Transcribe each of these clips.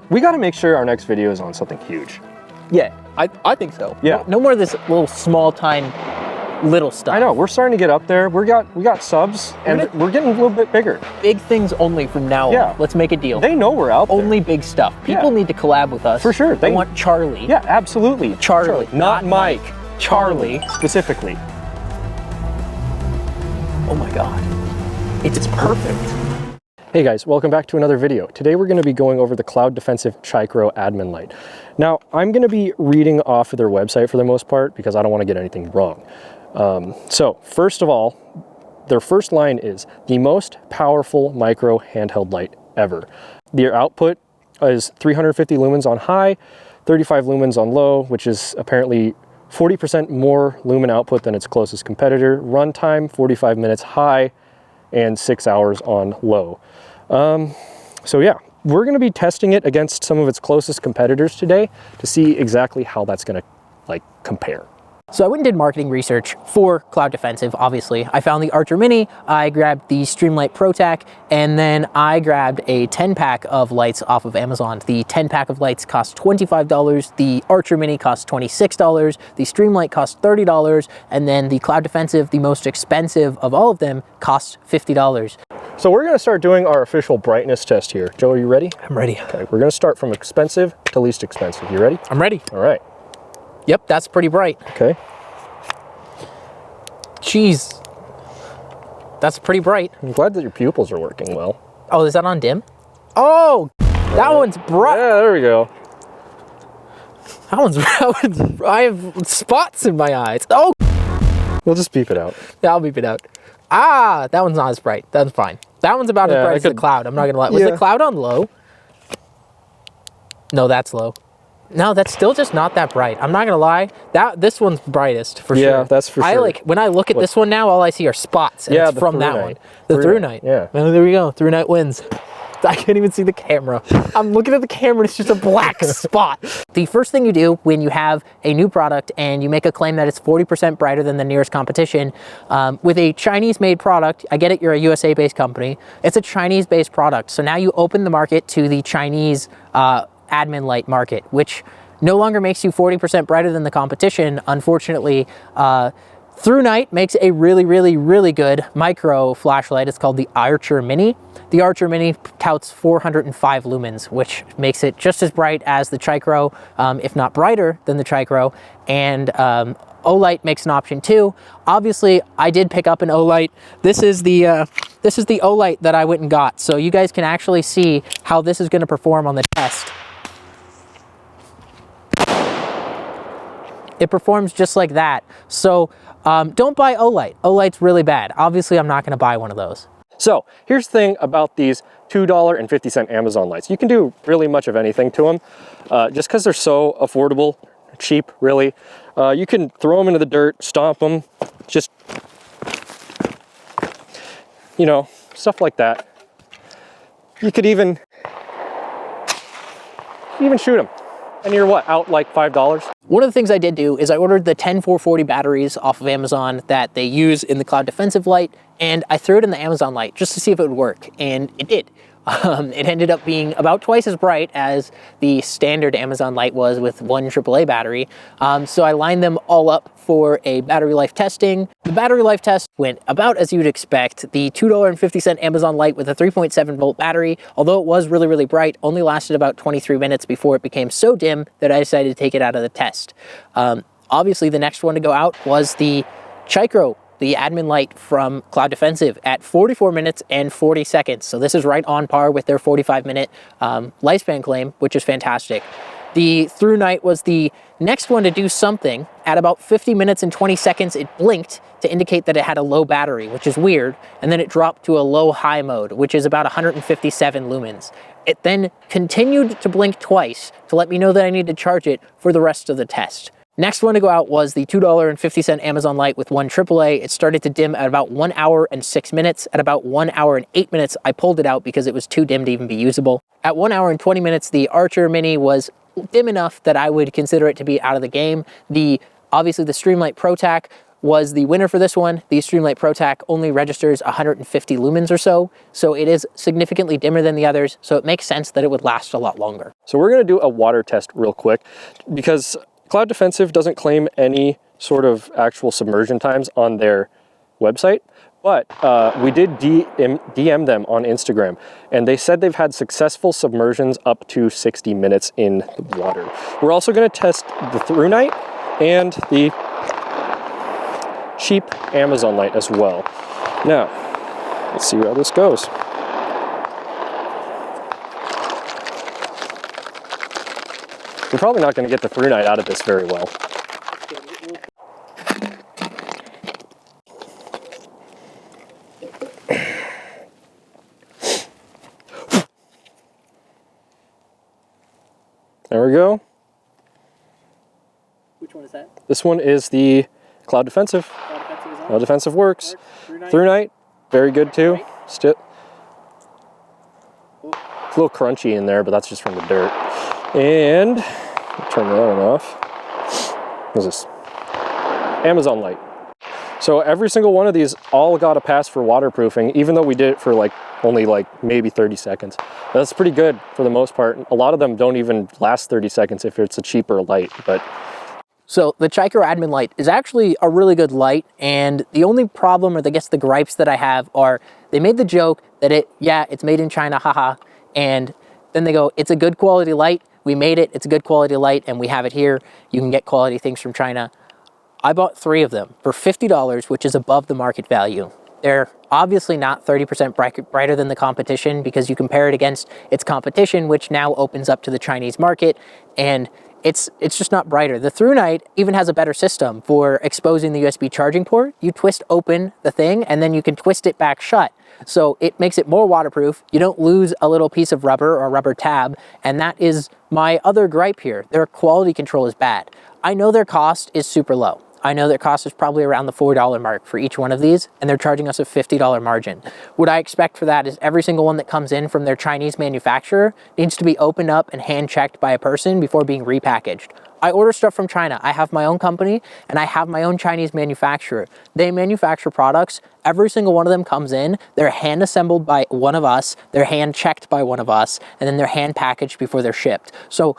We got to make sure our next video is on something huge. Yeah, I think so. Yeah. No more of this little small time little stuff. I know, we're starting to get up there. We got subs, and we're getting a little bit bigger. Big things only from now on. Let's make a deal. They know we're out there. Only big stuff. People need to collab with us. For sure. They want Charlie. Yeah, absolutely. Charlie. Not Mike. Charlie. Specifically. Oh my God. It's perfect. Hey guys, welcome back to another video. Today we're going to be going over the Cloud Defensive Chicro Admin Light. Now, I'm going to be reading off of their website for the most part because I don't want to get anything wrong. So, first of all, their first line is the most powerful micro handheld light ever. Their output is 350 lumens on high, 35 lumens on low, which is apparently 40% more lumen output than its closest competitor. Runtime, 45 minutes high and 6 hours on low. So yeah, we're going to be testing it against some of its closest competitors today to see exactly how that's going to compare. So I went and did marketing research for Cloud Defensive, obviously. I found the Archer Mini, I grabbed the Streamlight ProTac, and then I grabbed a 10-pack of lights off of Amazon. The 10-pack of lights cost $25, the Archer Mini cost $26, the Streamlight cost $30, and then the Cloud Defensive, the most expensive of all of them, costs $50. So we're going to start doing our official brightness test here. Joe, are you ready? I'm ready. Okay, we're going to start from expensive to least expensive. You ready? I'm ready. All right. Yep, that's pretty bright. Okay. Jeez. That's pretty bright. I'm glad that your pupils are working well. Oh, is that on dim? Oh, that one's bright. Yeah, there we go. That one's I have spots in my eyes. Oh. We'll just beep it out. Yeah, I'll beep it out. Ah, that one's not as bright. That's fine. That one's about as bright as the Cloud. I'm not gonna lie. Was the Cloud on low? No, that's low. No, that's still just not that bright. I'm not gonna lie. This one's brightest for sure. Yeah, that's for sure. When I look at this one now, all I see are spots. And it's from that one. The through night. Yeah. Well, there we go. Through night wins. I can't even see the camera. I'm looking at the camera and it's just a black spot. The first thing you do when you have a new product and you make a claim that it's 40% brighter than the nearest competition, with a Chinese-made product, I get it, you're a USA-based company, it's a Chinese-based product. So now you open the market to the Chinese admin light market, which no longer makes you 40% brighter than the competition. Unfortunately, Through Night makes a really, really, really good micro flashlight. It's called the Archer Mini. The Archer Mini touts 405 lumens, which makes it just as bright as the Chicro, if not brighter than the Chicro. And O-Light makes an option too. Obviously, I did pick up an O-Light. This is the O-Light that I went and got. So you guys can actually see how this is going to perform on the test. It performs just like that. So don't buy O-Light. O-Light's really bad. Obviously, I'm not going to buy one of those. So here's the thing about these $2.50 Amazon lights. You can do really much of anything to them just because they're so affordable, cheap, really. You can throw them into the dirt, stomp them, just, you know, stuff like that. You could even shoot them. And you're what, out like $5? One of the things I did do is I ordered the 10440 batteries off of Amazon that they use in the Cloud Defensive light, and I threw it in the Amazon light just to see if it would work, and it did. It ended up being about twice as bright as the standard Amazon light was with one AAA battery. So I lined them all up for a battery life testing. The battery life test went about as you'd expect. The $2.50 Amazon light with a 3.7 volt battery, although it was really, really bright, only lasted about 23 minutes before it became so dim that I decided to take it out of the test. Obviously, the next one to go out was the Chicro, the admin light from Cloud Defensive at 44 minutes and 40 seconds. So this is right on par with their 45-minute lifespan claim, which is fantastic. The Through Night was the next one to do something. At about 50 minutes and 20 seconds, it blinked to indicate that it had a low battery, which is weird. And then it dropped to a low-high mode, which is about 157 lumens. It then continued to blink twice to let me know that I need to charge it for the rest of the test. Next one to go out was the $2.50 Amazon light with one AAA. It started to dim at about 1 hour and 6 minutes. At about 1 hour and 8 minutes, I pulled it out because it was too dim to even be usable. At 1 hour and 20 minutes, the Archer Mini was dim enough that I would consider it to be out of the game. Obviously, the Streamlight ProTac was the winner for this one. The Streamlight ProTac only registers 150 lumens or so it is significantly dimmer than the others, so it makes sense that it would last a lot longer. So we're gonna do a water test real quick because Cloud Defensive doesn't claim any sort of actual submersion times on their website, but we did DM them on Instagram, and they said they've had successful submersions up to 60 minutes in the water. We're also gonna test the through night and the cheap Amazon light as well. Now, let's see how this goes. We're probably not going to get the through night out of this very well. There we go. Which one is that? This one is the Cloud Defensive. Cloud Defensive works. Through night, very good too. Still, it's a little crunchy in there, but that's just from the dirt. And turn that one off. What's this? Amazon light. So every single one of these all got a pass for waterproofing, even though we did it for only maybe 30 seconds. That's pretty good for the most part. A lot of them don't even last 30 seconds if it's a cheaper light, but. So the Chicro Admin light is actually a really good light, and the only problem, or I guess the gripes that I have, are they made the joke that it's made in China, haha, and then they go, it's a good quality light, we made it, it's a good quality light, and we have it here, you can get quality things from China. I bought 3 of them for $50, which is above the market value. They're obviously not 30% brighter than the competition, because you compare it against its competition, which now opens up to the Chinese market, and it's just not brighter. The Through Night even has a better system for exposing the USB charging port. You twist open the thing and then you can twist it back shut. So it makes it more waterproof. You don't lose a little piece of rubber or rubber tab. And that is my other gripe here. Their quality control is bad. I know their cost is super low. I know their cost is probably around the $4 mark for each one of these, and they're charging us a $50 margin. What I expect for that is every single one that comes in from their Chinese manufacturer needs to be opened up and hand checked by a person before being repackaged. I order stuff from China. I have my own company and I have my own Chinese manufacturer. They manufacture products. Every single one of them comes in. They're hand assembled by one of us. They're hand checked by one of us, and then they're hand packaged before they're shipped. So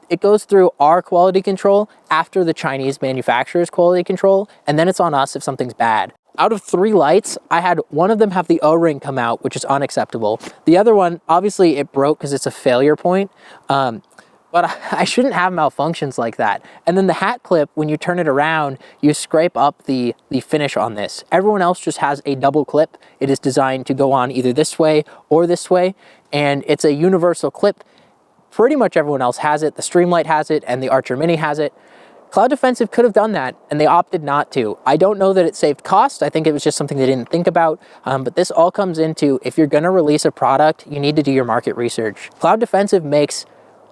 it goes through our quality control after the Chinese manufacturer's quality control, and then it's on us if something's bad. Out of 3 lights, I had one of them have the O-ring come out, which is unacceptable. The other one, obviously it broke because it's a failure point. But I shouldn't have malfunctions like that. And then the hat clip, when you turn it around, you scrape up the finish on this. Everyone else just has a double clip. It is designed to go on either this way or this way, and it's a universal clip. Pretty much everyone else has it. The Streamlight has it, and the Archer Mini has it. Cloud Defensive could have done that, and they opted not to. I don't know that it saved cost. I think it was just something they didn't think about. But this all comes into, if you're gonna release a product, you need to do your market research. Cloud Defensive makes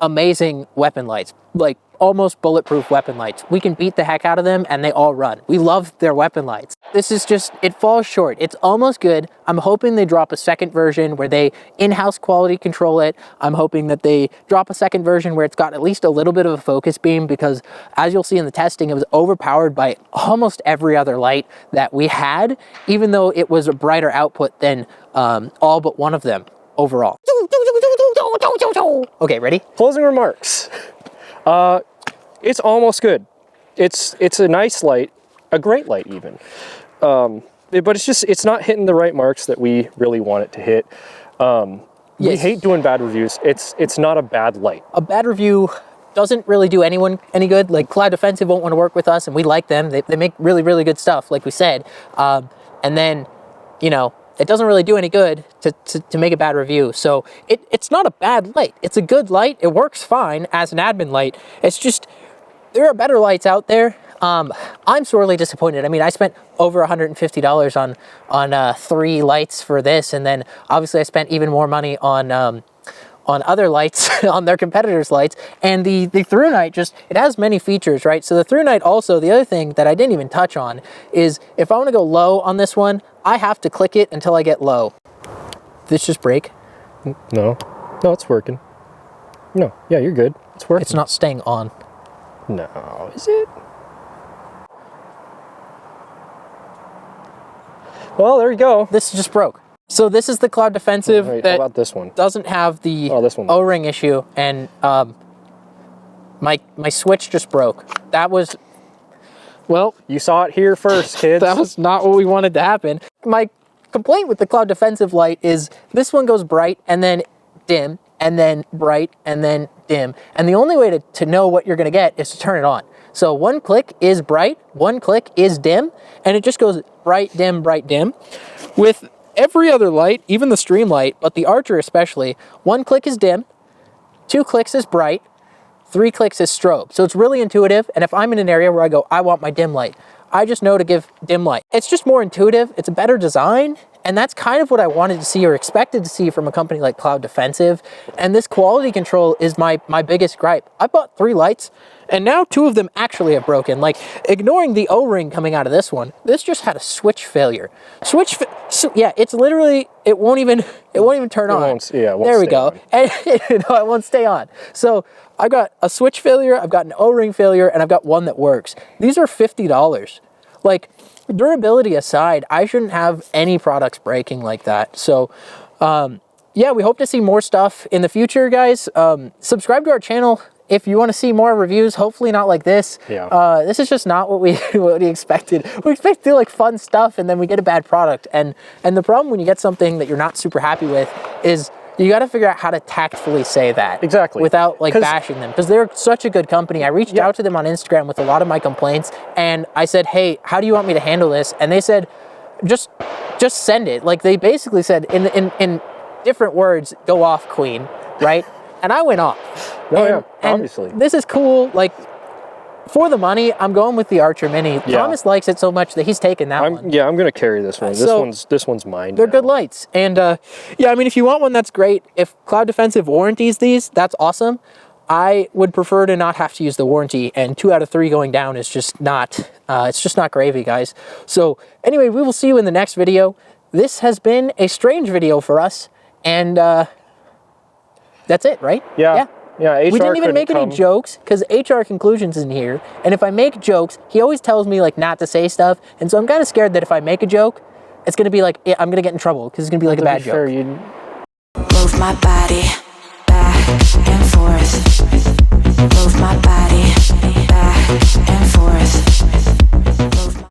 amazing weapon lights, like almost bulletproof weapon lights. We can beat the heck out of them and they all run. We love their weapon lights. This is just, it falls short. It's almost good. I'm hoping they drop a second version where they in-house quality control it. I'm hoping that they drop a second version where it's got at least a little bit of a focus beam, because as you'll see in the testing, it was overpowered by almost every other light that we had, even though it was a brighter output than all but one of them overall. Okay, ready? Closing remarks. It's almost good. It's a nice light, a great light even. But it's not hitting the right marks that we really want it to hit. We hate doing bad reviews. It's not a bad light. A bad review doesn't really do anyone any good. Like, Cloud Defensive won't want to work with us, and we like them. They make really, really good stuff, like we said. And then, you know, it doesn't really do any good to make a bad review. So it's not a bad light. It's a good light. It works fine as an admin light. It's just, there are better lights out there. I'm sorely disappointed. I mean, I spent over $150 on 3 lights for this, and then obviously I spent even more money on other lights, on their competitors' lights. And the Through Night just, it has many features, right? So the Through Night also, the other thing that I didn't even touch on is, if I want to go low on this one, I have to click it until I get low. Did this just break? No, it's working. No, yeah, you're good. It's working. It's not staying on. No, is it? Well, there you go. This just broke. So this is the Cloud Defensive Wait, that how about this one? doesn't have the this one. O-ring issue, and my switch just broke. That was, well, You saw it here first, kids. that was not what we wanted to happen. My complaint with the Cloud Defensive light is this one goes bright and then dim and then bright and then dim. And the only way to know what you're gonna get is to turn it on. So one click is bright, one click is dim, and it just goes bright, dim, bright, dim. With every other light, even the stream light, but the Archer especially, one click is dim, 2 clicks is bright, 3 clicks is strobe. So it's really intuitive. And if I'm in an area where I go, I want my dim light, I just know to give dim light. It's just more intuitive. It's a better design. And that's kind of what I wanted to see or expected to see from a company like Cloud Defensive. And this quality control is my biggest gripe. I bought 3 lights and now 2 of them actually have broken. Like, ignoring the O-ring coming out of this one, this just had a switch failure. So yeah, it's literally, it won't even turn on. It won't there we stay go. on. And no, it won't stay on. So I've got a switch failure, I've got an O-ring failure, and I've got one that works. These are $50. Like, durability aside, I shouldn't have any products breaking like that. So yeah, we hope to see more stuff in the future, guys. Subscribe to our channel if you want to see more reviews. Hopefully not like this. Yeah. This is just not what we expected. We expect to do like fun stuff, and then we get a bad product. And the problem when you get something that you're not super happy with is you got to figure out how to tactfully say that. Exactly. Without like bashing them, because they're such a good company. I reached out to them on Instagram with a lot of my complaints, and I said, hey, how do you want me to handle this? And they said, just send it. Like, they basically said in different words, go off, queen, right? And I went off. Oh, yeah, obviously. This is cool. Like, for the money, I'm going with the Archer Mini. Yeah. Thomas likes it so much that he's taking that one. Yeah, I'm gonna carry this one. This one's mine. They're now. good lights. And yeah, I mean, if you want one, that's great. If Cloud Defensive warranties these, that's awesome. I would prefer to not have to use the warranty, and 2 out of 3 going down is just not, it's just not gravy, guys. So anyway, we will see you in the next video. This has been a strange video for us, and that's it, right? Yeah. Yeah, HR we didn't even make any jokes because HR Conclusions isn't here. And if I make jokes, he always tells me like not to say stuff. And so I'm kind of scared that if I make a joke, it's going to be like, I'm going to get in trouble because it's going to be like a bad joke. Move my body back and forth. Move my body back and forth.